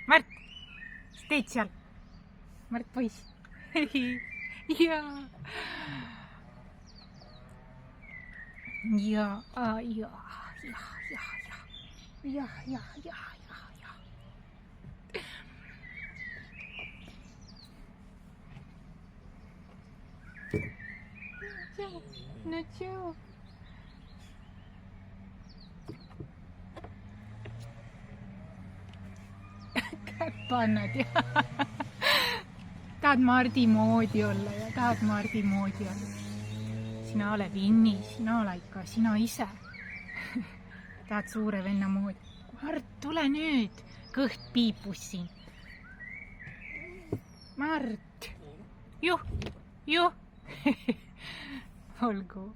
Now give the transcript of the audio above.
Mart, mis teed seal? Mart poiss. Jaa. No чё? Käpannad ja tahad Mardi moodi olla ja tahad Mardi moodi olla. Sina ole Vinni, sina ole ikka sina ise. Tahad suure venna moodi. Mart, tule nüüd, kõht piipus siin. Mart, juh. Olgu.